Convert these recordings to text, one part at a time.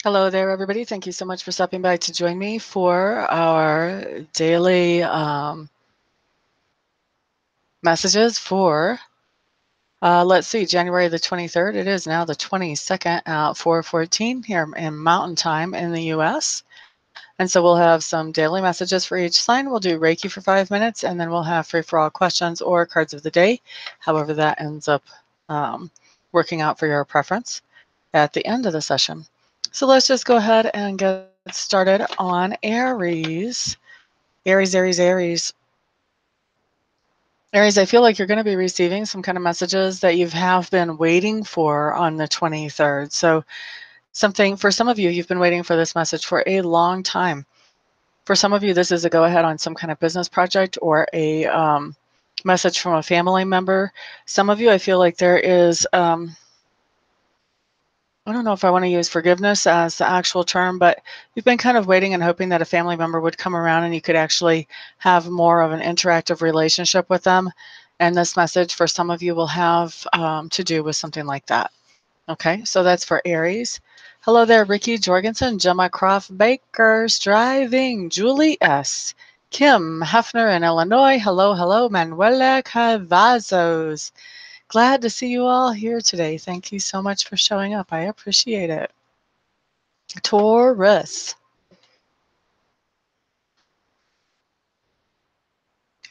Hello there, everybody. Thank you so much for stopping by to join me for our daily messages for, let's see, January the 23rd. It is now the 22nd at 4:14 here in Mountain Time in the U.S. And so we'll have some daily messages for each sign. We'll do Reiki for 5 minutes, and then we'll have free-for-all questions or cards of the day, however that ends up um, working out for your preference at the end of the session. So let's just go ahead and get started on Aries. Aries, Aries, Aries. Aries, I feel like you're going to be receiving some kind of messages that you have been waiting for on the 23rd. So something, for some of you, you've been waiting for this message for a long time. For some of you, this is a go-ahead on some kind of business project or a message from a family member. Some of you, I feel like there is I don't know if I want to use forgiveness as the actual term, but you've been kind of waiting and hoping that a family member would come around and you could actually have more of an interactive relationship with them. And this message for some of you will have to do with something like that. Okay, so that's for Aries. Hello there, Ricky Jorgensen, Gemma Croft Baker's driving, Julie S. Kim Hefner in Illinois. Hello, hello, Manuela Cavazos. Glad to see you all here today. Thank you so much for showing up. I appreciate it. Taurus.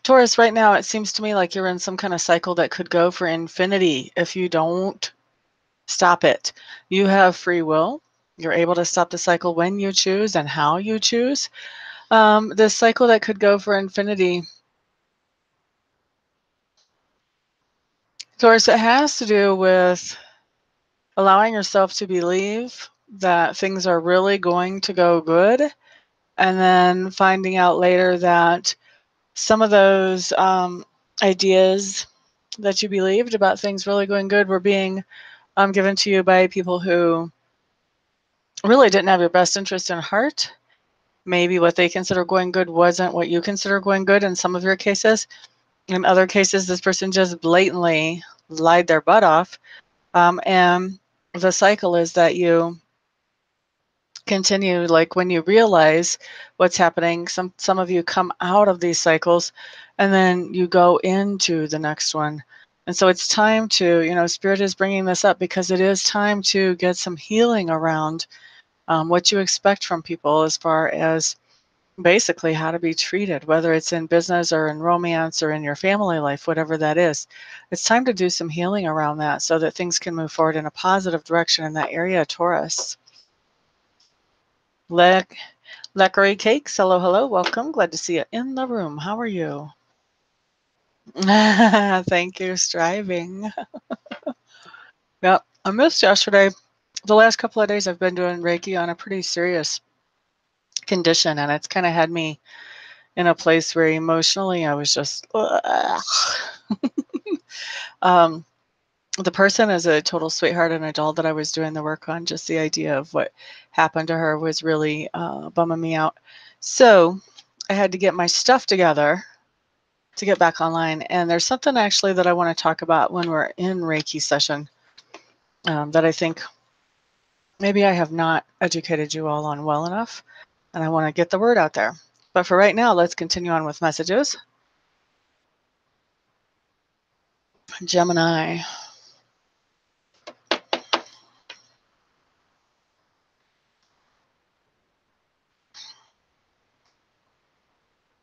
Taurus, right now it seems to me like you're in some kind of cycle that could go for infinity if you don't stop it. You have free will. You're able to stop the cycle when you choose and how you choose. This cycle that could go for infinity, Taurus, it has to do with allowing yourself to believe that things are really going to go good, and then finding out later that some of those ideas that you believed about things really going good were being given to you by people who really didn't have your best interest in heart. Maybe what they consider going good wasn't what you consider going good in some of your cases. In other cases, this person just blatantly lied their butt off. And the cycle is that you continue, like when you realize what's happening, some of you come out of these cycles and then you go into the next one. And so it's time to, Spirit is bringing this up because it is time to get some healing around what you expect from people as far as basically how to be treated, whether it's in business or in romance or in your family life, whatever that is. It's time to do some healing around that so that things can move forward in a positive direction in that area, Taurus. Leckery Cakes, hello, hello, welcome. Glad to see you in the room. How are you? Thank you, striving. Yeah, I missed yesterday. The last couple of days I've been doing Reiki on a pretty serious condition, and it's kind of had me in a place where emotionally I was just, um, the person is a total sweetheart and a doll that I was doing the work on. Just the idea of what happened to her was really bumming me out. So I had to get my stuff together to get back online. And there's something actually that I want to talk about when we're in Reiki session that I think maybe I have not educated you all on well enough. And I want to get the word out there. But for right now, let's continue on with messages. Gemini.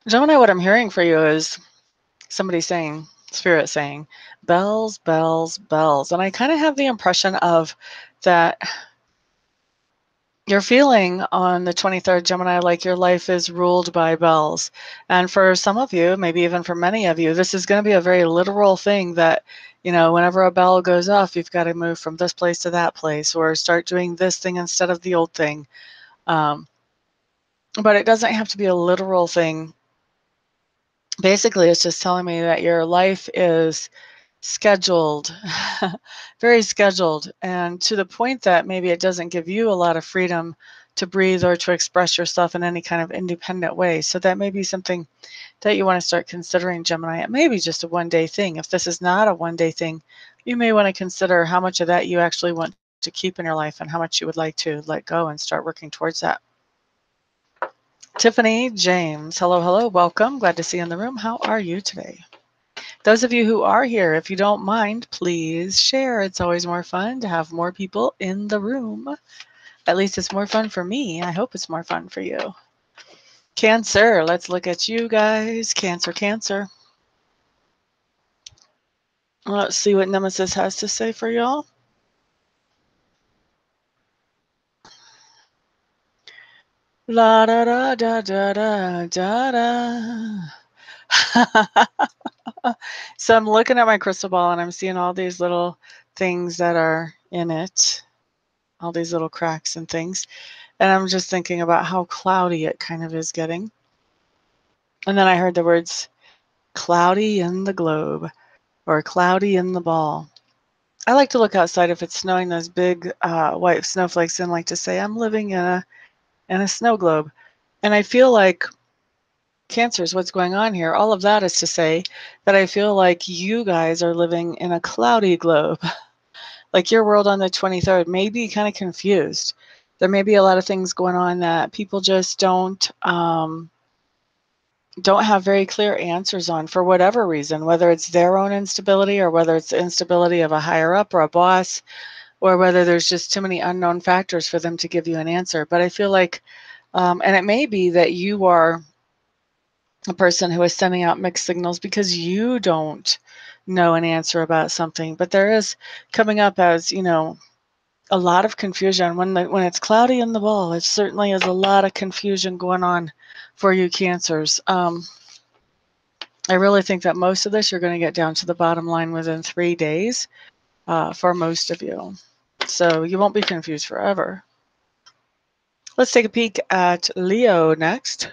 Gemini, what I'm hearing for you is somebody saying, Spirit saying, bells, bells, bells. And I kind of have the impression of that you're feeling on the 23rd, Gemini, like your life is ruled by bells. And for some of you, maybe even for many of you, this is going to be a very literal thing that, whenever a bell goes off, you've got to move from this place to that place or start doing this thing instead of the old thing. But it doesn't have to be a literal thing. Basically, it's just telling me that your life is scheduled, very scheduled, and to the point that maybe it doesn't give you a lot of freedom to breathe or to express yourself in any kind of independent way. So that may be something that you want to start considering, Gemini. It may be just a one-day thing. If this is not a one-day thing, you may want to consider how much of that you actually want to keep in your life and how much you would like to let go and start working towards that. Tiffany James, hello, hello, welcome. Glad to see you in the room. How are you today? Those of you who are here, if you don't mind, please share. It's always more fun to have more people in the room. At least it's more fun for me. I hope it's more fun for you. Cancer, let's look at you guys. Cancer, Cancer. Let's see what Nemesis has to say for y'all. La da da da da da da da. So I'm looking at my crystal ball and I'm seeing all these little things that are in it, all these little cracks and things. And I'm just thinking about how cloudy it kind of is getting. And then I heard the words cloudy in the globe or cloudy in the ball. I like to look outside if it's snowing, those big white snowflakes, and like to say, I'm living in a snow globe. And I feel like Cancer is what's going on here. All of that is to say that I feel like you guys are living in a cloudy globe. Like your world on the 23rd may be kind of confused. There may be a lot of things going on that people just don't have very clear answers on for whatever reason, whether it's their own instability or whether it's the instability of a higher up or a boss, or whether there's just too many unknown factors for them to give you an answer. But I feel like, and it may be that you are a person who is sending out mixed signals because you don't know an answer about something, but there is coming up as, a lot of confusion. When it's cloudy in the ball, it certainly is a lot of confusion going on for you Cancers. I really think that most of this you're going to get down to the bottom line within 3 days for most of you. So you won't be confused forever. Let's take a peek at Leo next.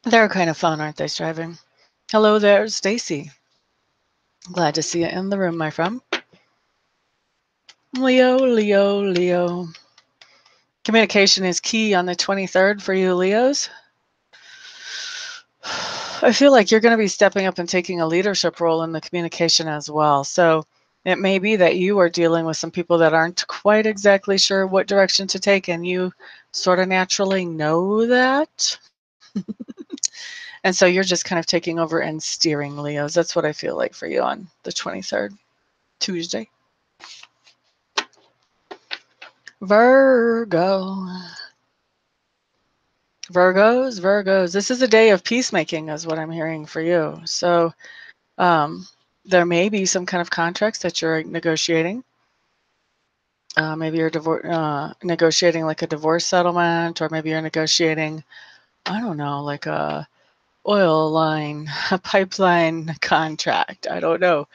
They're kind of fun, aren't they, striving? Hello there, Stacy. Glad to see you in the room, my friend. Leo, Leo, Leo. Communication is key on the 23rd for you Leos. I feel like you're going to be stepping up and taking a leadership role in the communication as well. So it may be that you are dealing with some people that aren't quite exactly sure what direction to take, and you sort of naturally know that. And so you're just kind of taking over and steering, Leos. That's what I feel like for you on the 23rd, Tuesday. Virgo. Virgos. This is a day of peacemaking is what I'm hearing for you. So there may be some kind of contracts that you're negotiating. Maybe you're negotiating like a divorce settlement, or maybe you're negotiating, I don't know, like a oil line, a pipeline contract. I don't know.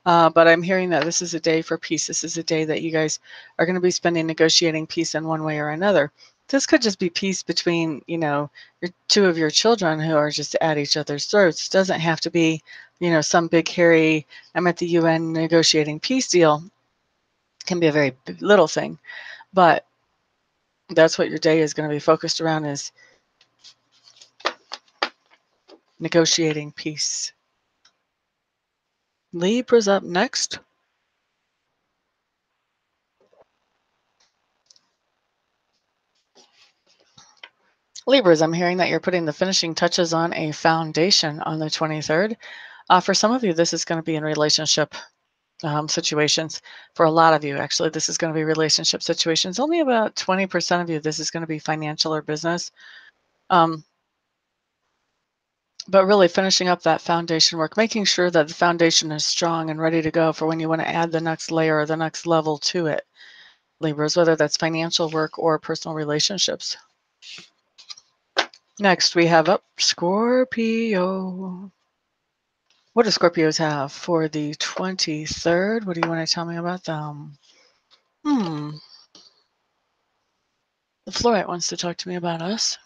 But I'm hearing that this is a day for peace. This is a day that you guys are going to be spending negotiating peace in one way or another. This could just be peace between, your two of your children who are just at each other's throats. It doesn't have to be, some big, hairy, I'm at the UN negotiating peace deal. It can be a very little thing. But that's what your day is going to be focused around, is negotiating peace. Libra's up next. Libras, I'm hearing that you're putting the finishing touches on a foundation on the 23rd. For some of you, this is going to be in relationship situations. For a lot of you, actually, this is going to be relationship situations. Only about 20% of you, this is going to be financial or business. But really finishing up that foundation work, making sure that the foundation is strong and ready to go for when you want to add the next layer or the next level to it. Libras, whether that's financial work or personal relationships. Next, we have up Scorpio. What do Scorpios have for the 23rd? What do you want to tell me about them? The Fluorite wants to talk to me about us.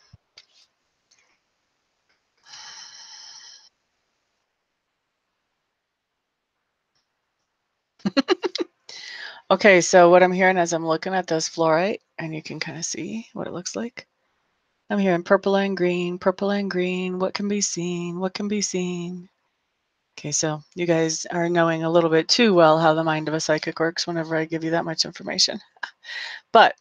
Okay, so what I'm hearing as I'm looking at this Fluorite, and you can kind of see what it looks like. I'm hearing purple and green, purple and green. What can be seen? What can be seen? Okay, so you guys are knowing a little bit too well how the mind of a psychic works whenever I give you that much information. But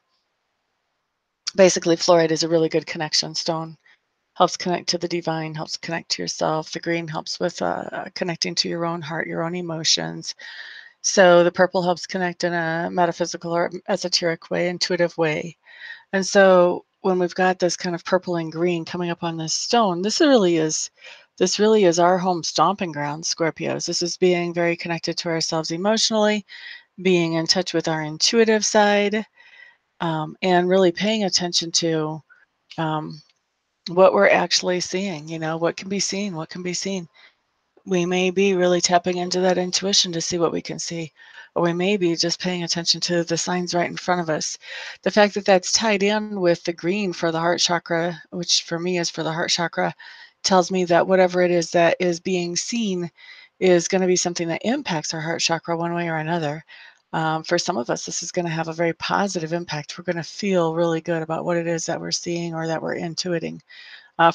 basically, fluoride is a really good connection stone. Helps connect to the divine, helps connect to yourself. The green helps with connecting to your own heart, your own emotions. So the purple helps connect in a metaphysical or esoteric way, intuitive way. And so when we've got this kind of purple and green coming up on this stone, this really is our home stomping ground, Scorpios. This is being very connected to ourselves emotionally, being in touch with our intuitive side, and really paying attention to what we're actually seeing, what can be seen, what can be seen. We may be really tapping into that intuition to see what we can see, or we may be just paying attention to the signs right in front of us. The fact that that's tied in with the green for the heart chakra, which for me is for the heart chakra, tells me that whatever it is that is being seen is going to be something that impacts our heart chakra one way or another. For some of us, this is going to have a very positive impact. We're going to feel really good about what it is that we're seeing or that we're intuiting.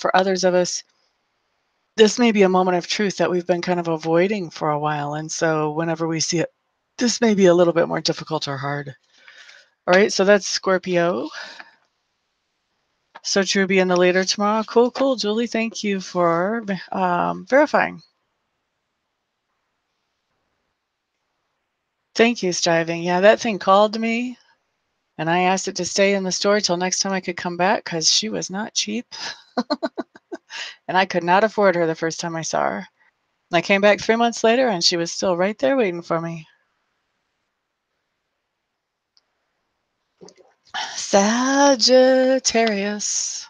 For others of us, this may be a moment of truth that we've been kind of avoiding for a while. And so whenever we see it, this may be a little bit more difficult or hard. All right, so that's Scorpio. So true being the leader tomorrow. Cool, cool. Julie, thank you for verifying. Thank you, Striving. Yeah, that thing called me, and I asked it to stay in the store till next time I could come back because she was not cheap. And I could not afford her the first time I saw her. And I came back 3 months later, and she was still right there waiting for me. Sagittarius.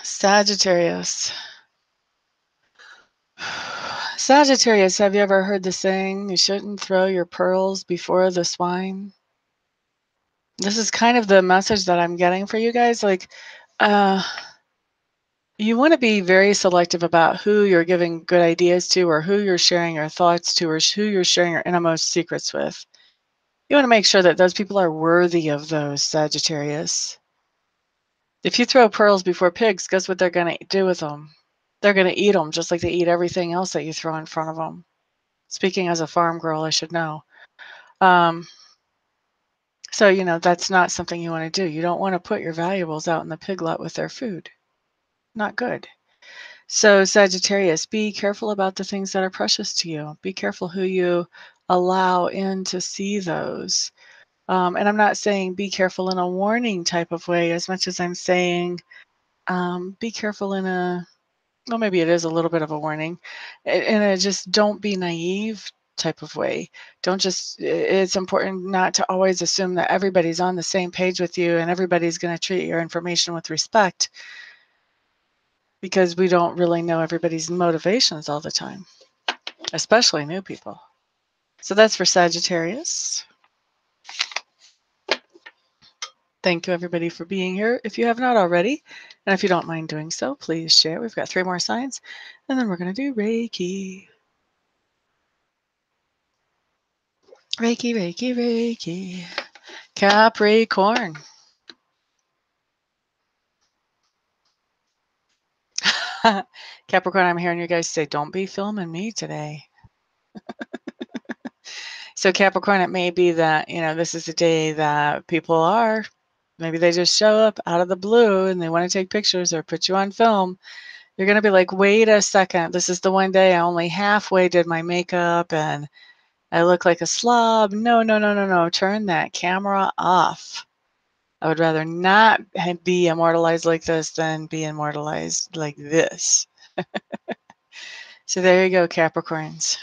Sagittarius. Sagittarius, have you ever heard the saying, you shouldn't throw your pearls before the swine? This is kind of the message that I'm getting for you guys. Like, you want to be very selective about who you're giving good ideas to, or who you're sharing your thoughts to, or who you're sharing your innermost secrets with. You want to make sure that those people are worthy of those, Sagittarius. If you throw pearls before pigs, guess what they're going to do with them? They're going to eat them just like they eat everything else that you throw in front of them. Speaking as a farm girl, I should know. So, that's not something you want to do. You don't want to put your valuables out in the pig lot with their food. Not good. So, Sagittarius, be careful about the things that are precious to you. Be careful who you allow in to see those. And I'm not saying be careful in a warning type of way as much as I'm saying be careful in a, well, maybe it is a little bit of a warning, in a just don't be naive type of way. Don't just, it's important not to always assume that everybody's on the same page with you and everybody's going to treat your information with respect, because we don't really know everybody's motivations all the time, especially new people. So that's for Sagittarius. Thank you, everybody, for being here. If you have not already, and if you don't mind doing so, please share. We've got 3 more signs, and then we're going to do Reiki. Reiki, Reiki, Reiki. Capricorn. Capricorn, I'm hearing you guys say, don't be filming me today. So Capricorn, it may be that, this is a day that people are, maybe they just show up out of the blue and they want to take pictures or put you on film. You're going to be like, wait a second. This is the one day I only halfway did my makeup and I look like a slob. No, no, no, no, no. Turn that camera off. I would rather not be immortalized like this than be immortalized like this. So there you go, Capricorns.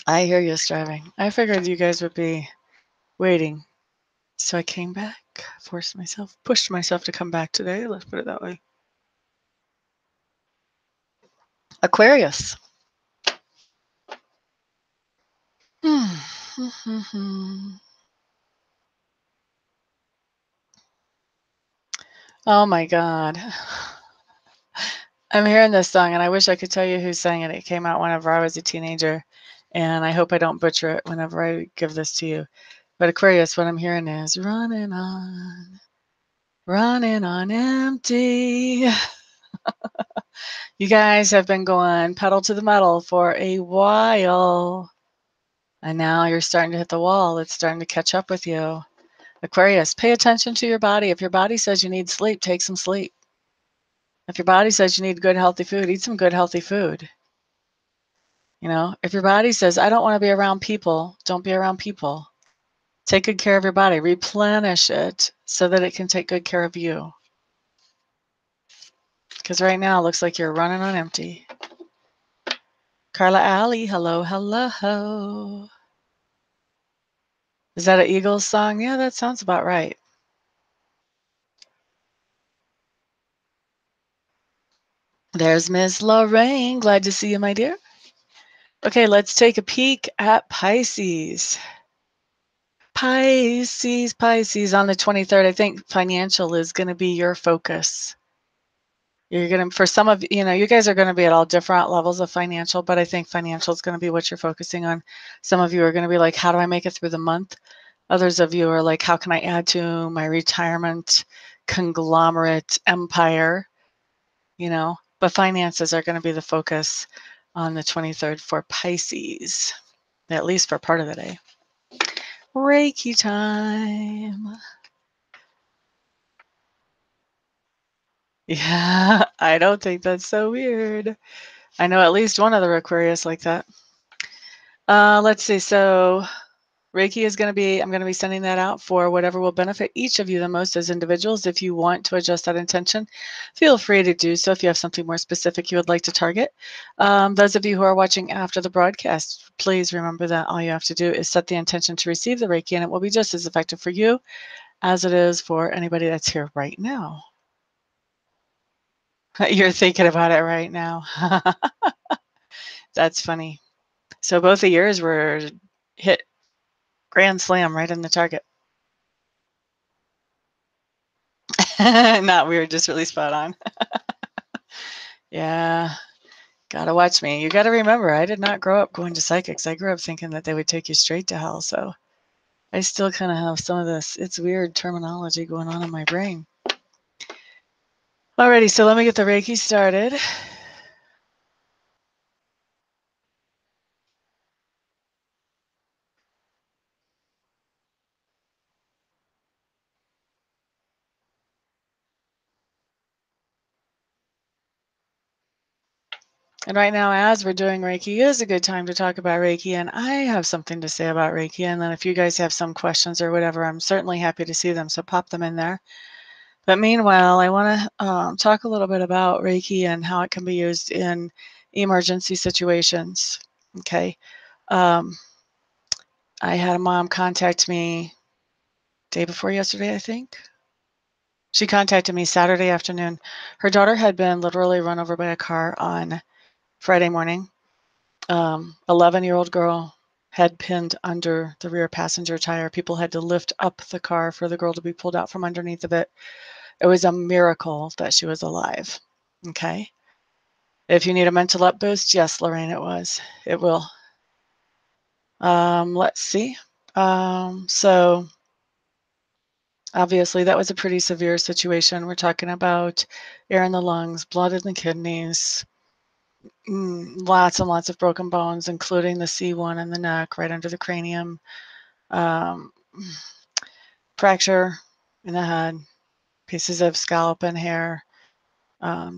I hear you, Striving. I figured you guys would be waiting. So I came back, pushed myself to come back today. Let's put it that way. Aquarius. Oh my God. I'm hearing this song and I wish I could tell you who sang it. It came out whenever I was a teenager, and I hope I don't butcher it whenever I give this to you. But Aquarius, what I'm hearing is running on Running on empty. You guys have been going pedal to the metal for a while. And now you're starting to hit the wall. It's starting to catch up with you. Aquarius, pay attention to your body. If your body says you need sleep, take some sleep. If your body says you need good, healthy food, eat some good, healthy food. You know, if your body says, I don't want to be around people, don't be around people. Take good care of your body. Replenish it so that it can take good care of you. Because right now it looks like you're running on empty. Carla Alley, hello, hello. Is that an Eagles song? Yeah, that sounds about right. There's Miss Lorraine. Glad to see you, my dear. Okay, let's take a peek at Pisces. Pisces on the 23rd. I think financial is going to be your focus. You're going to, for some of you know, you guys are going to be at all different levels of financial, but I think financial is going to be what you're focusing on. Some of you are going to be like, how do I make it through the month? Others of you are like, how can I add to my retirement conglomerate empire? You know, but finances are going to be the focus on the 23rd for Pisces, at least for part of the day. Reiki time. Yeah, I don't think that's so weird. I know at least one other Aquarius like that. Let's see. So Reiki is going to be, I'm going to be sending that out for whatever will benefit each of you the most as individuals. If you want to adjust that intention, feel free to do so if you have something more specific you would like to target. Those of you who are watching after the broadcast, please remember that all you have to do is set the intention to receive the Reiki, and it will be just as effective for you as it is for anybody that's here right now. You're thinking about it right now. That's funny. So both the years were hit grand slam right in the target. Not weird, just really spot on. Yeah, gotta watch me. You gotta remember, I did not grow up going to psychics. I grew up thinking that they would take you straight to hell. So I still kind of have some of this, it's weird terminology going on in my brain. Alrighty, so let me get the Reiki started. And right now, as we're doing Reiki, is a good time to talk about Reiki. And I have something to say about Reiki. And then if you guys have some questions or whatever, I'm certainly happy to see them. So pop them in there. But meanwhile, I want to talk a little bit about Reiki and how it can be used in emergency situations. Okay. I had a mom contact me day before yesterday, I think. She contacted me Saturday afternoon. Her daughter had been literally run over by a car on Friday morning. 11-year-old girl, head pinned under the rear passenger tire. People had to lift up the car for the girl to be pulled out from underneath of it. It was a miracle that she was alive. Okay. If you need a mental up boost, yes, Lorraine, it was. It will. Let's see. So obviously that was a pretty severe situation. We're talking about air in the lungs, blood in the kidneys, lots and lots of broken bones, including the C1 in the neck, right under the cranium, um, fracture in the head, pieces of scalp and hair,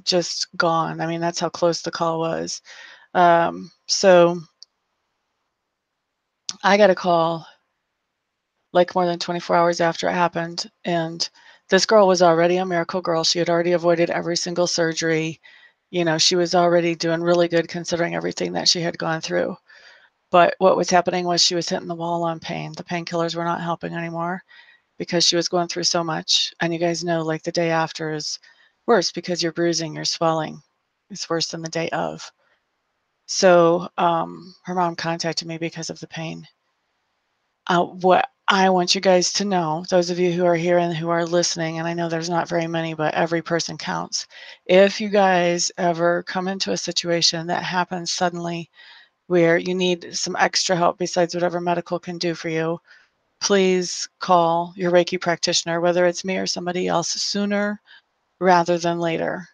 just gone. I mean, that's how close the call was. So I got a call like more than 24 hours after it happened. And this girl was already a miracle girl. She had already avoided every single surgery. You know, she was already doing really good considering everything that she had gone through. But what was happening was she was hitting the wall on pain. The painkillers were not helping anymore because she was going through so much. And you guys know, like the day after is worse because you're bruising, you're swelling. It's worse than the day of. So her mom contacted me because of the pain. What I want you guys to know, those of you who are here and who are listening, and I know there's not very many, but every person counts. If you guys ever come into a situation that happens suddenly where you need some extra help besides whatever medical can do for you, please call your Reiki practitioner, whether it's me or somebody else, sooner rather than later.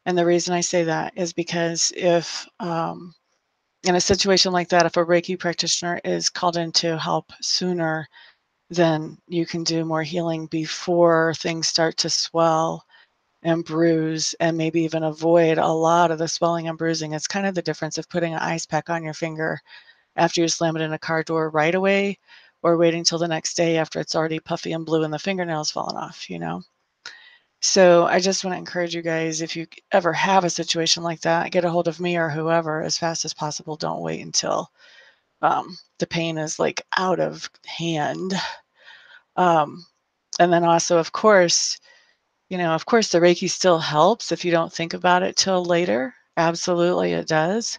And the reason I say that is because if in a situation like that, if a Reiki practitioner is called in to help sooner, then you can do more healing before things start to swell and bruise, and maybe even avoid a lot of the swelling and bruising. It's kind of the difference of putting an ice pack on your finger after you slam it in a car door right away, or waiting till the next day after it's already puffy and blue and the fingernails fallen off, you know? So I just want to encourage you guys, if you ever have a situation like that, get a hold of me or whoever as fast as possible. Don't wait until the pain is like out of hand. Um, and then also, of course, of course, the Reiki still helps if you don't think about it till later. Absolutely, it does.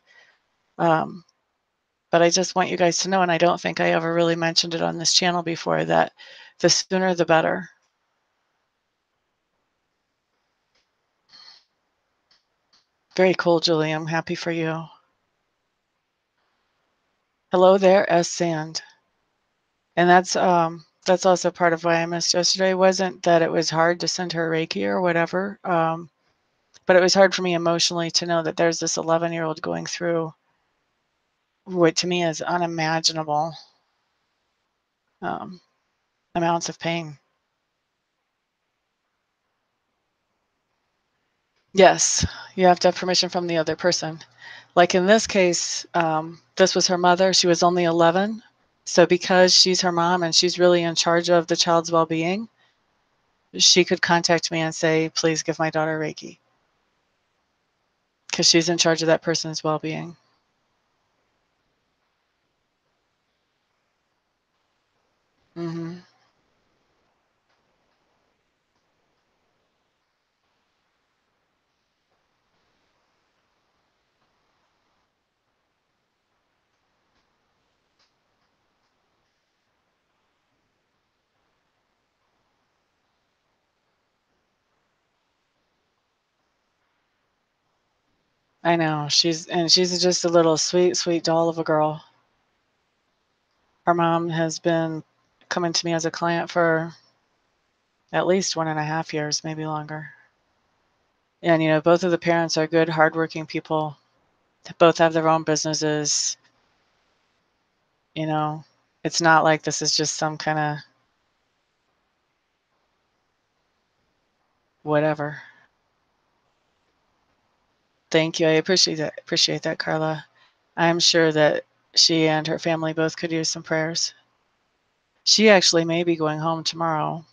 Um, but I just want you guys to know, and I don't think I ever really mentioned it on this channel before, that the sooner the better. Very cool, Julie. I'm happy for you. Hello there, S. Sand. And that's also part of why I missed yesterday. Wasn't that it was hard to send her Reiki or whatever, but it was hard for me emotionally to know that there's this 11-year-old going through what to me is unimaginable um, amounts of pain. Yes, you have to have permission from the other person. Like in this case, this was her mother. She was only 11. So because she's her mom and she's really in charge of the child's well-being, she could contact me and say, please give my daughter Reiki, because she's in charge of that person's well-being. Hmm. I know. She's just a little sweet, sweet doll of a girl. Her mom has been coming to me as a client for at least 1.5 years, maybe longer. And, both of the parents are good, hardworking people. They both have their own businesses. You know, it's not like this is just some kind of whatever. Thank you. I appreciate that, Carla. I'm sure that she and her family both could use some prayers. She actually may be going home tomorrow.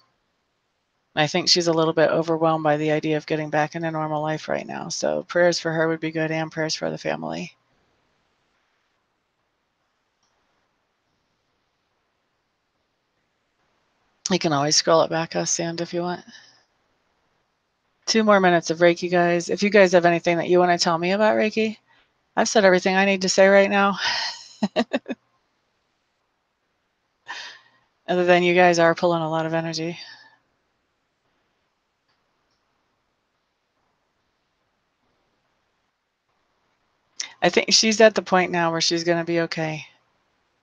I think she's a little bit overwhelmed by the idea of getting back into normal life right now. So prayers for her would be good, and prayers for the family. You can always scroll it back, Sand, if you want. 2 more minutes of Reiki, guys. If you guys have anything that you want to tell me about Reiki, I've said everything I need to say right now. Other than you guys are pulling a lot of energy. I think she's at the point now where she's going to be okay.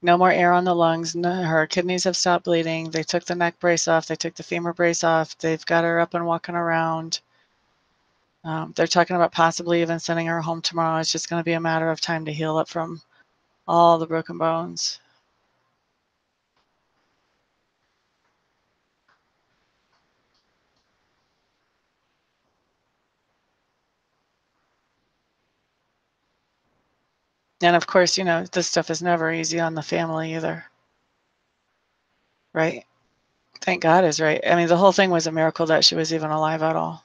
No more air on the lungs. No, her kidneys have stopped bleeding. They took the neck brace off. They took the femur brace off. They've got her up and walking around. They're talking about possibly even sending her home tomorrow. It's just going to be a matter of time to heal up from all the broken bones. And of course, this stuff is never easy on the family either. Right? Thank God is right. I mean, the whole thing was a miracle that she was even alive at all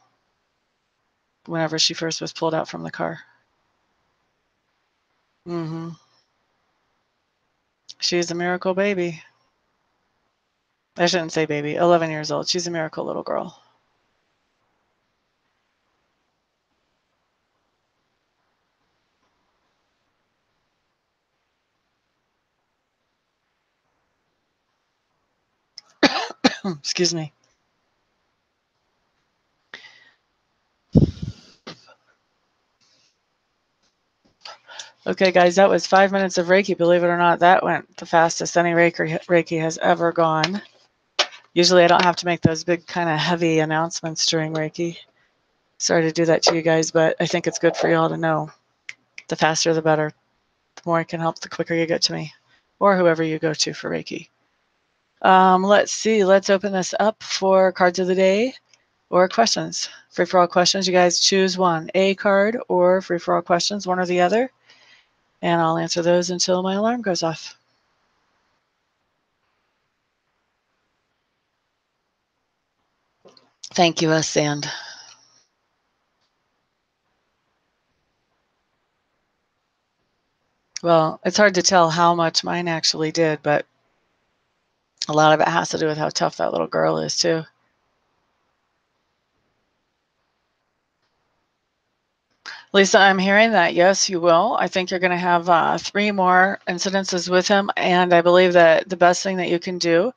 whenever she first was pulled out from the car. Hmm. She's a miracle baby. I shouldn't say baby, 11 years old. She's a miracle little girl. Excuse me. Okay, guys, that was 5 minutes of Reiki. Believe it or not, that went the fastest any Reiki has ever gone. Usually I don't have to make those big kind of heavy announcements during Reiki. Sorry to do that to you guys, but I think it's good for y'all to know. The faster the better. The more I can help, the quicker you get to me. Or whoever you go to for Reiki. Let's see. Let's open this up for cards of the day or questions. Free for all questions. You guys choose one. A card or free for all questions, one or the other. And I'll answer those until my alarm goes off. Thank you, Sand. Well, it's hard to tell how much mine actually did, but a lot of it has to do with how tough that little girl is, too. Lisa, I'm hearing that, yes, you will. I think you're going to have 3 more incidences with him, and I believe that the best thing that you can do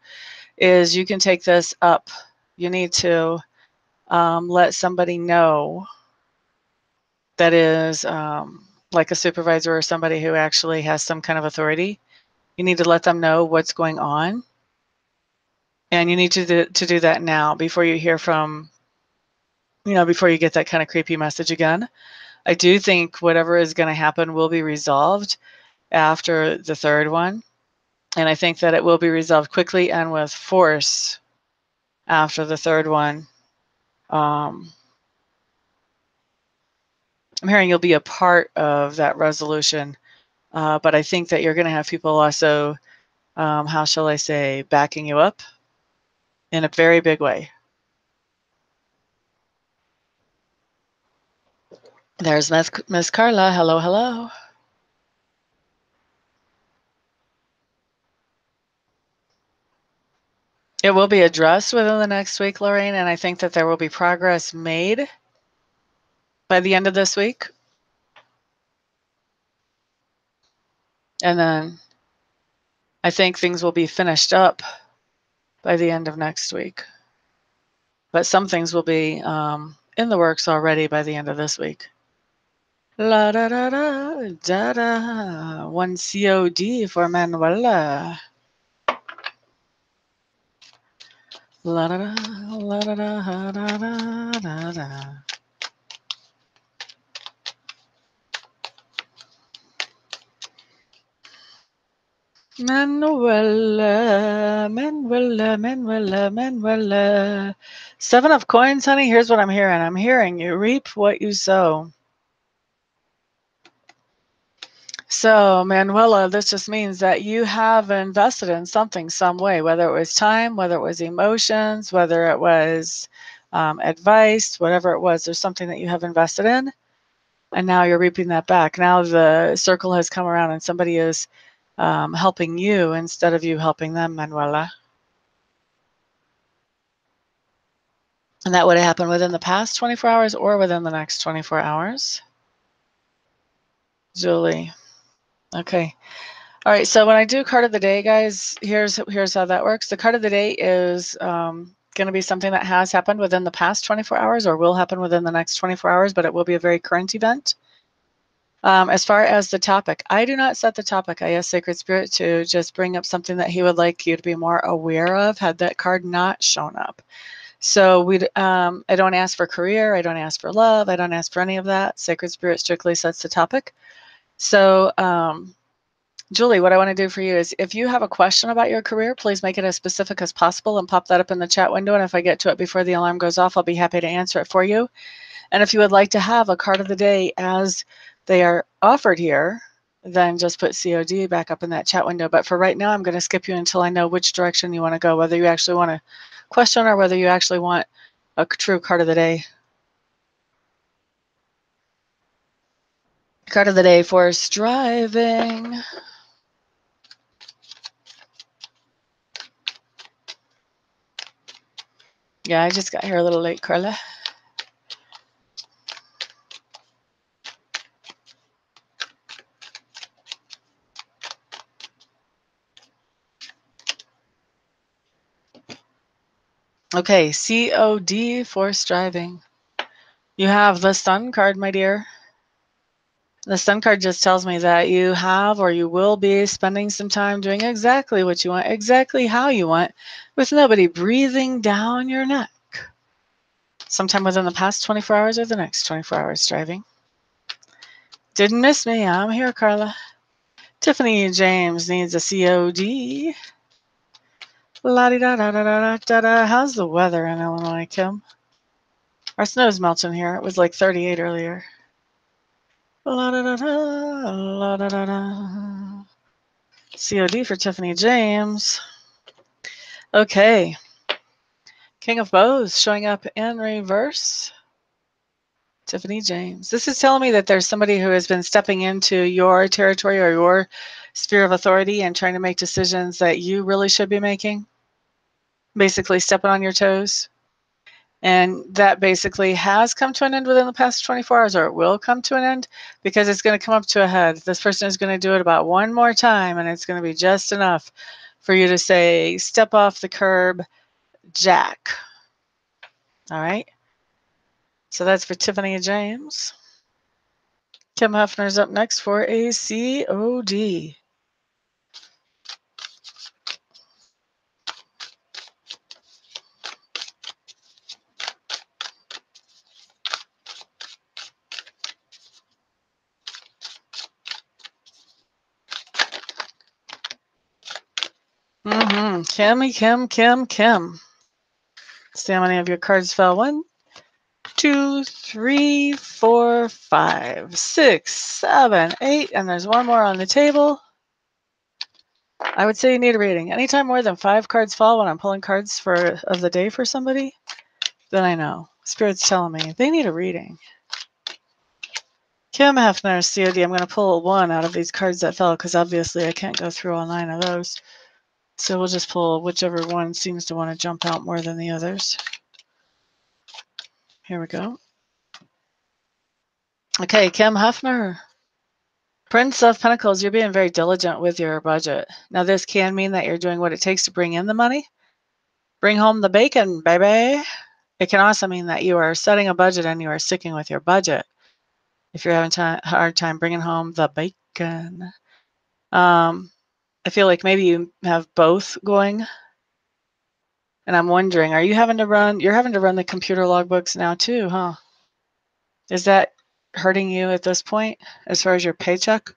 is you can take this up. You need to let somebody know that is like a supervisor or somebody who actually has some kind of authority. You need to let them know what's going on, and you need to do that now before you hear from, before you get that kind of creepy message again. I do think whatever is going to happen will be resolved after the third one. And I think that it will be resolved quickly and with force after the third one. I'm hearing you'll be a part of that resolution, but I think that you're going to have people also, how shall I say, backing you up in a very big way. There's Miss Carla. Hello, hello. It will be addressed within the next week, Lorraine, and I think that there will be progress made by the end of this week. And then I think things will be finished up by the end of next week. But some things will be in the works already by the end of this week. La da da da da da. One COD for Manuela. La da da la da da da da da da. Manuela, Manuela, Manuela, Manuela. 7 of coins, honey. Here's what I'm hearing. I'm hearing you reap what you sow. So, Manuela, this just means that you have invested in something some way, whether it was time, whether it was emotions, whether it was advice, whatever it was, there's something that you have invested in, and now you're reaping that back. Now the circle has come around and somebody is helping you instead of you helping them, Manuela. And that would have happened within the past 24 hours or within the next 24 hours. Julie. Okay. All right, so when I do card of the day, guys, here's how that works. The card of the day is going to be something that has happened within the past 24 hours or will happen within the next 24 hours, but it will be a very current event. As far as the topic, I do not set the topic. I ask Sacred Spirit to just bring up something that he would like you to be more aware of had that card not shown up. So I don't ask for career. I don't ask for love. I don't ask for any of that. Sacred Spirit strictly sets the topic. So Julie, what I want to do for you is if you have a question about your career, please make it as specific as possible and pop that up in the chat window. And if I get to it before the alarm goes off, I'll be happy to answer it for you. And if you would like to have a card of the day as they are offered here, then just put COD back up in that chat window. But for right now, I'm going to skip you until I know which direction you want to go, whether you actually want a question or whether you actually want a true card of the day. Card of the day for striving. Yeah, I just got here a little late, Carla. Okay, COD for striving. You have the Sun card, my dear. The Sun card just tells me that you have or you will be spending some time doing exactly what you want, exactly how you want, with nobody breathing down your neck. Sometime within the past 24 hours or the next 24 hours driving. Didn't miss me. I'm here, Carla. Tiffany James needs a COD. La-di-da-da-da-da-da-da. How's the weather in Illinois, Kim? Our snow's melting here. It was like 38 earlier. La-da-da-da, la-da-da-da. COD for Tiffany James. Okay. King of Bows showing up in reverse. Tiffany James. This is telling me that there's somebody who has been stepping into your territory or your sphere of authority and trying to make decisions that you really should be making. Basically stepping on your toes. And that basically has come to an end within the past 24 hours, or it will come to an end because it's going to come up to a head. This person is going to do it about one more time, and it's going to be just enough for you to say, step off the curb, Jack. All right. So that's for Tiffany James. Kim Hefner's up next for a COD. Kim. See how many of your cards fell. 1, 2, 3, 4, 5, 6, 7, 8, and there's one more on the table. I would say you need a reading. Anytime more than 5 cards fall when I'm pulling cards of the day for somebody, then I know. Spirit's telling me they need a reading. Kim Hefner, COD. I'm going to pull 1 out of these cards that fell because obviously I can't go through all 9 of those. So we'll just pull whichever one seems to want to jump out more than the others. Here we go. Okay, Kim Hefner. Prince of Pentacles, you're being very diligent with your budget. Now, this can mean that you're doing what it takes to bring in the money. Bring home the bacon, baby. It can also mean that you are setting a budget and you are sticking with your budget. If you're having a hard time bringing home the bacon. I feel like maybe you have both going. And I'm wondering, you're having to run the computer logbooks now too, huh? Is that hurting you at this point as far as your paycheck?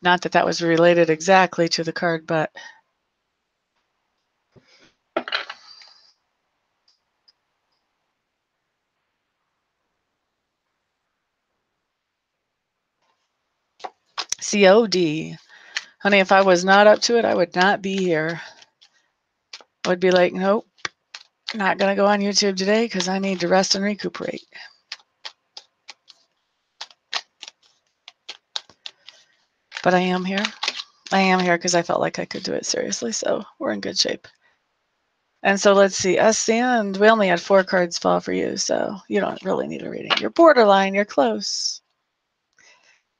Not that that was related exactly to the card, but COD. Honey, if I was not up to it, I would not be here. I would be like, nope, not going to go on YouTube today because I need to rest and recuperate. But I am here. I am here because I felt like I could do it seriously, so we're in good shape. And so let's see, and we only had 4 cards fall for you, so you don't really need a reading. You're borderline, you're close.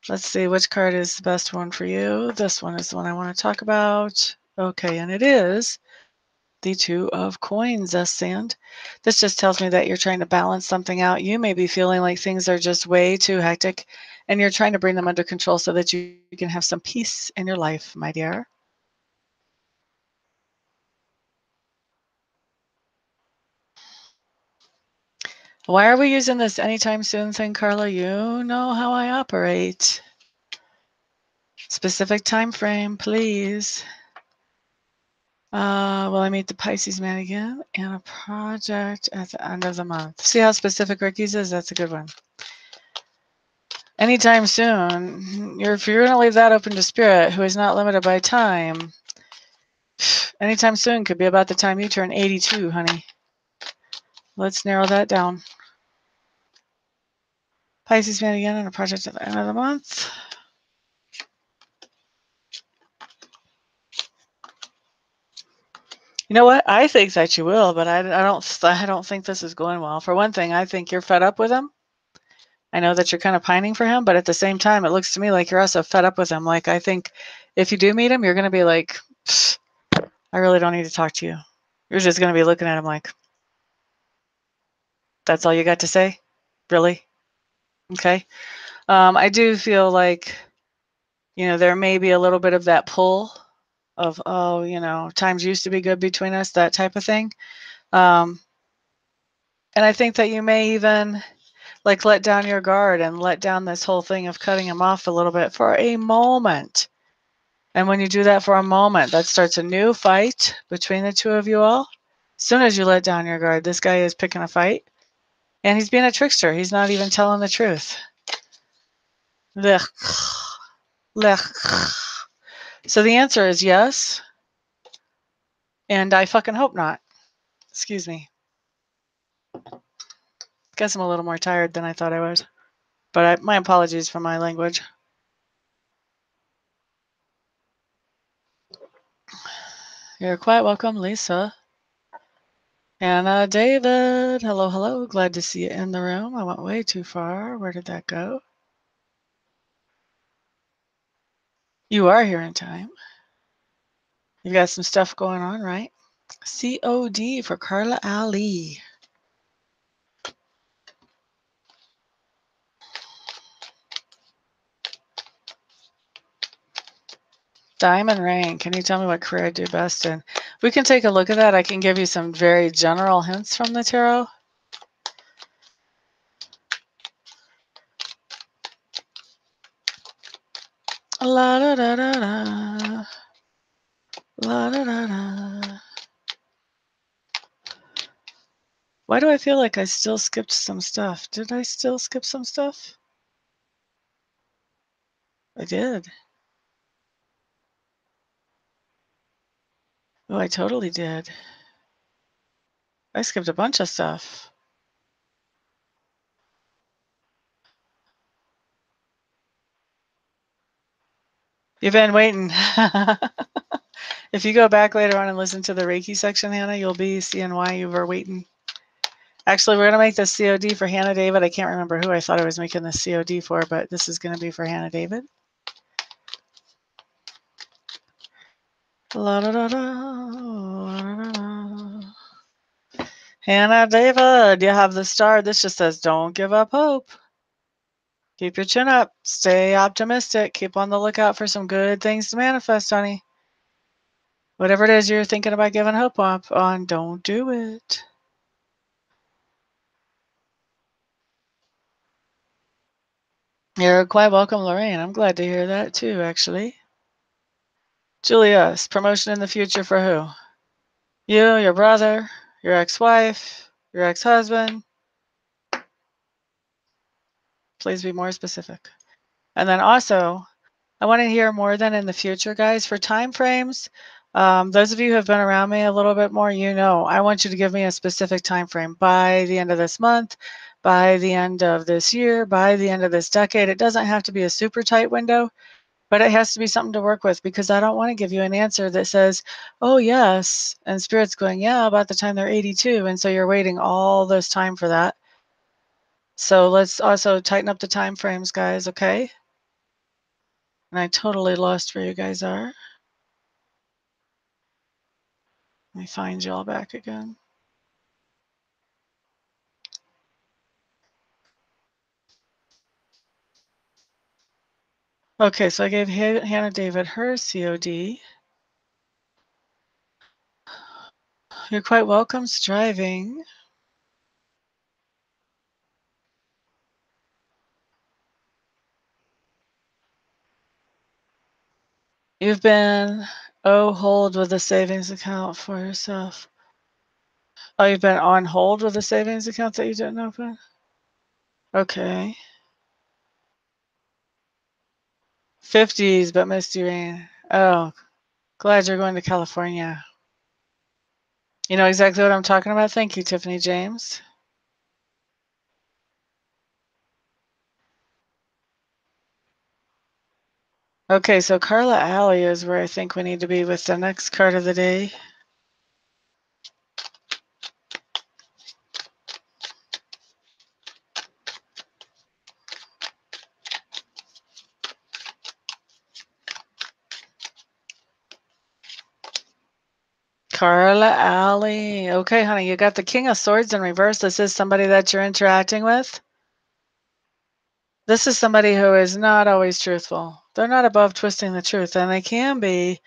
Let's see, which card is the best one for you? This one is the one I want to talk about. Okay, and it is the 2 of Coins, and this just tells me that you're trying to balance something out. You may be feeling like things are just way too hectic, and you're trying to bring them under control so that you can have some peace in your life, my dear. Why are we using this anytime soon thing, Carla? You know how I operate. Specific time frame, please. Will I meet the Pisces man again? And a project at the end of the month. See how specific Ricky's is? That's a good one. Anytime soon. If you're going to leave that open to Spirit, who is not limited by time, anytime soon could be about the time you turn 82, honey. Let's narrow that down. Pisces man again and a project at the end of the month. You know what? I think that you will, but I don't think this is going well. For one thing, I think you're fed up with him. I know that you're kind of pining for him, but at the same time, it looks to me like you're also fed up with him. Like, I think if you do meet him, you're going to be like, I really don't need to talk to you. You're just going to be looking at him like, That's all you got to say? Really? Okay. I do feel like, there may be a little bit of that pull of, times used to be good between us, that type of thing. And I think that you may even let down your guard and let down this whole thing of cutting him off a little bit for a moment. And when you do that for a moment, that starts a new fight between the two of you all. As soon as you let down your guard, this guy is picking a fight. And he's being a trickster. He's not even telling the truth. Blech. Blech. So the answer is yes. And I fucking hope not. Excuse me. Guess I'm a little more tired than I thought I was. But my apologies for my language. You're quite welcome, Lisa. Anna, David. Hello, hello. Glad to see you in the room. I went way too far. Where did that go? You are here in time. You've got some stuff going on, right? COD for Carla Ali. Diamond Rain, can you tell me what career I do best in? We can take a look at that. I can give you some very general hints from the tarot. La da da da da. La da da da. Why do I feel like I still skipped some stuff? Did I still skip some stuff? I did. Oh, I totally did. I skipped a bunch of stuff. You've been waiting. If you go back later on and listen to the Reiki section, Hannah, you'll be seeing why you were waiting. Actually, we're going to make this COD for Hannah David. I can't remember who I thought I was making this COD for, but this is going to be for Hannah David. La da da da, la da da. Hannah David, you have the star. This just says, don't give up hope. Keep your chin up. Stay optimistic. Keep on the lookout for some good things to manifest, honey. Whatever it is you're thinking about giving hope up on, don't do it. You're quite welcome, Lorraine. I'm glad to hear that too, actually. Julius, promotion in the future for who? You, your brother, your ex-wife, your ex-husband. Please be more specific. And then also, I want to hear more than in the future, guys, for time frames. Those of you who have been around me a little bit more, I want you to give me a specific time frame by the end of this month, by the end of this year, by the end of this decade. It doesn't have to be a super tight window, but it has to be something to work with, because I don't want to give you an answer that says, oh, yes, and Spirit's going, yeah, about the time they're 82, and so you're waiting all this time for that. So let's also tighten up the time frames, guys, okay? And I totally lost where you guys are. Let me find you all back again. Okay, so I gave Hannah David her COD. You're quite welcome, striving. You've been, hold with a savings account for yourself. Oh, you've been on hold with a savings account that you didn't open? Okay. 50s, but misty rain. Oh, glad you're going to California. You know exactly what I'm talking about? Thank you, Tiffany James. Okay, so Carla Alley is where I think we need to be with the next card of the day. Carla Alley. Okay, honey, you got the King of Swords in reverse. This is somebody that you're interacting with. This is somebody who is not always truthful. They're not above twisting the truth, and they can be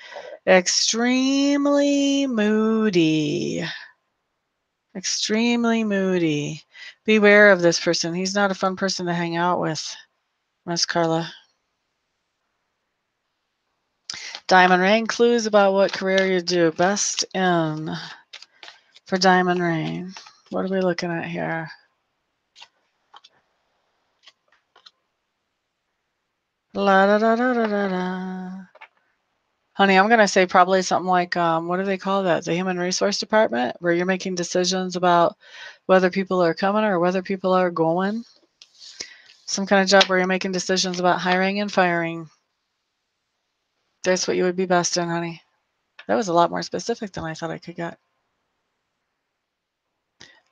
extremely moody. Extremely moody. Beware of this person. He's not a fun person to hang out with, Miss Carla. Diamond Rain, clues about what career you do best in for Diamond Rain. What are we looking at here? La da da da da da da. Honey, I'm gonna say probably something like, what do they call that? The Human Resource Department, where you're making decisions about whether people are coming or whether people are going. Some kind of job where you're making decisions about hiring and firing. That's what you would be best in, honey. That was a lot more specific than I thought I could get.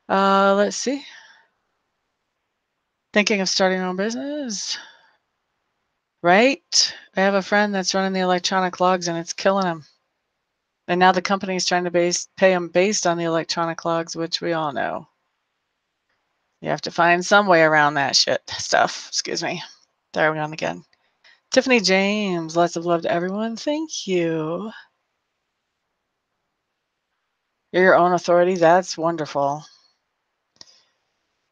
Let's see. Thinking of starting your own business? Right? I have a friend that's running the electronic logs and it's killing him. And now the company is trying to pay him based on the electronic logs, which we all know. You have to find some way around that shit stuff. Excuse me. There we go again. Tiffany James, lots of love to everyone. Thank you. You're your own authority. That's wonderful.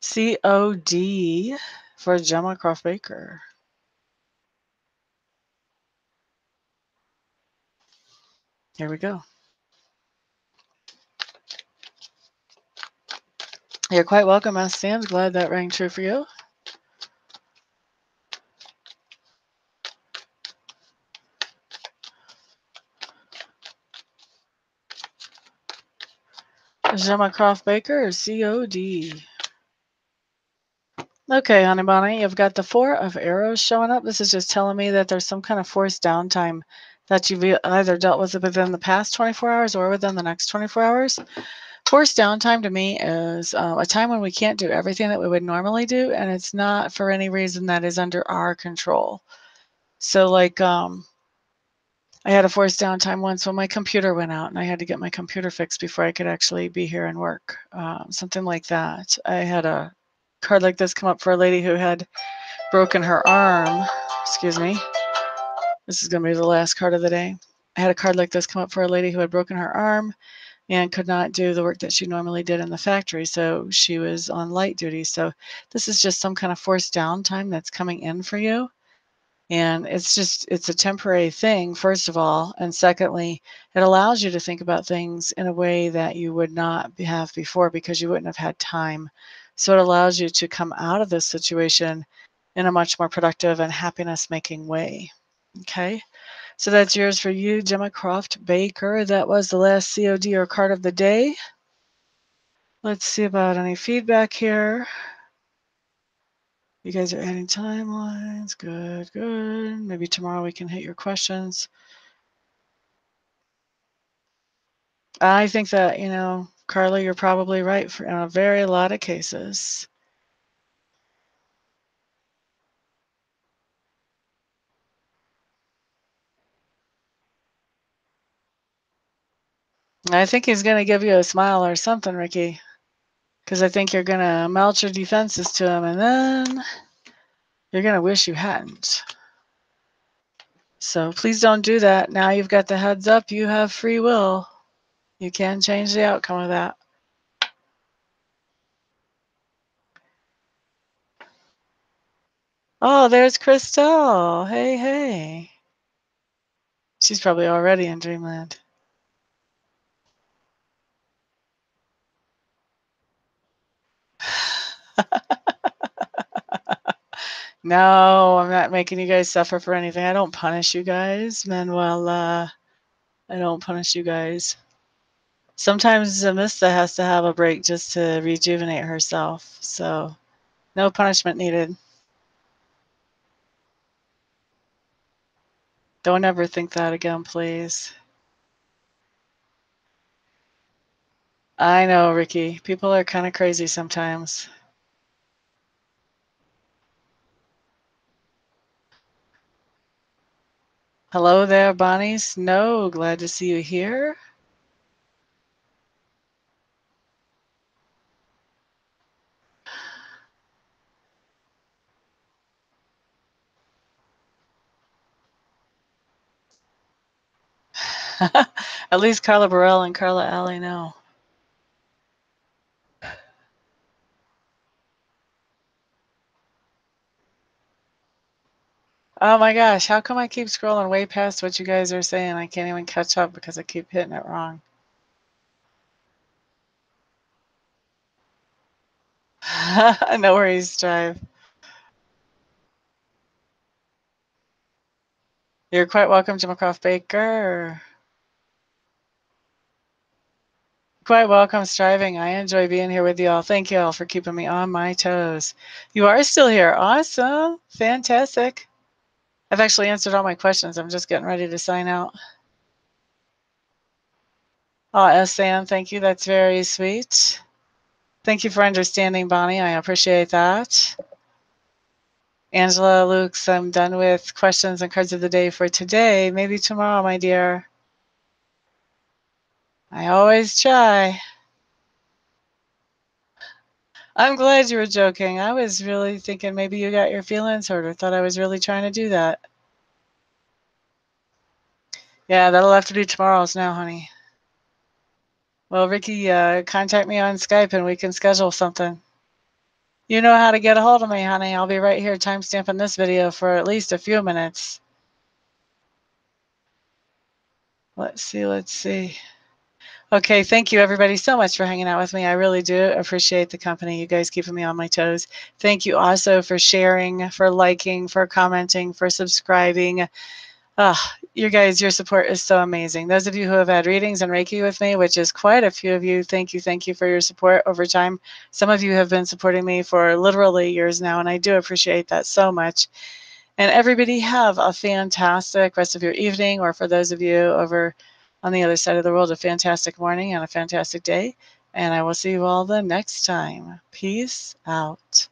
COD for Gemma Croft Baker. Here we go. You're quite welcome, S. Sam. Glad that rang true for you. Gemma Croft Baker or COD? Okay, honey bunny, you've got the Four of Arrows showing up. This is just telling me that there's some kind of forced downtime that you've either dealt with within the past 24 hours or within the next 24 hours. Forced downtime to me is a time when we can't do everything that we would normally do, and it's not for any reason that is under our control. So, like, I had a forced downtime once when my computer went out, and I had to get my computer fixed before I could actually be here and work. Something like that. I had a card like this come up for a lady who had broken her arm. Excuse me. This is going to be the last card of the day. I had a card like this come up for a lady who had broken her arm and could not do the work that she normally did in the factory. So she was on light duty. So this is just some kind of forced downtime that's coming in for you. And it's a temporary thing, first of all. And secondly, it allows you to think about things in a way that you would not have before because you wouldn't have had time. So it allows you to come out of this situation in a much more productive and happiness making way. Okay. So that's yours for you, Gemma Croft Baker. That was the last COD or card of the day. Let's see about any feedback here. You guys are adding timelines. Good, good. Maybe tomorrow we can hit your questions. I think that, Carly, you're probably right in a very lot of cases. I think he's going to give you a smile or something, Ricky, because I think you're going to melt your defenses to him, and then you're going to wish you hadn't. So please don't do that. Now you've got the heads up. You have free will. You can change the outcome of that. Oh, there's Crystal. Hey, hey. She's probably already in dreamland. No, I'm not making you guys suffer for anything. I don't punish you guys, Manuel. I don't punish you guys. Sometimes Amista has to have a break just to rejuvenate herself. So no punishment needed. Don't ever think that again, please. I know, Ricky. People are kind of crazy sometimes. Hello there, Bonnie Snow. Glad to see you here. At least Carla Burrell and Carla Alley know. Oh my gosh, how come I keep scrolling way past what you guys are saying? I can't even catch up because I keep hitting it wrong. No worries, Strive. You're quite welcome, Jim McCroft Baker. Quite welcome, Striving. I enjoy being here with you all. Thank you all for keeping me on my toes. You are still here. Awesome. Fantastic. I've actually answered all my questions. I'm just getting ready to sign out. Oh, S. Thank you. That's very sweet. Thank you for understanding, Bonnie. I appreciate that. Angela, Luke's, I'm done with questions and cards of the day for today. Maybe tomorrow, my dear. I always try. I'm glad you were joking. I was really thinking maybe you got your feelings hurt or thought I was really trying to do that. Yeah, that'll have to be tomorrow's now, honey. Well, Ricky, contact me on Skype and we can schedule something. You know how to get a hold of me, honey. I'll be right here timestamping this video for at least a few minutes. Let's see. Okay, thank you everybody so much for hanging out with me. I really do appreciate the company. You guys keeping me on my toes. Thank you also for sharing, for liking, for commenting, for subscribing. You guys, your support is so amazing. Those of you who have had readings and Reiki with me, which is quite a few of you, thank you for your support over time. Some of you have been supporting me for literally years now, and I do appreciate that so much. And everybody have a fantastic rest of your evening, or for those of you over on the other side of the world, a fantastic morning and a fantastic day. And I will see you all the next time. Peace out.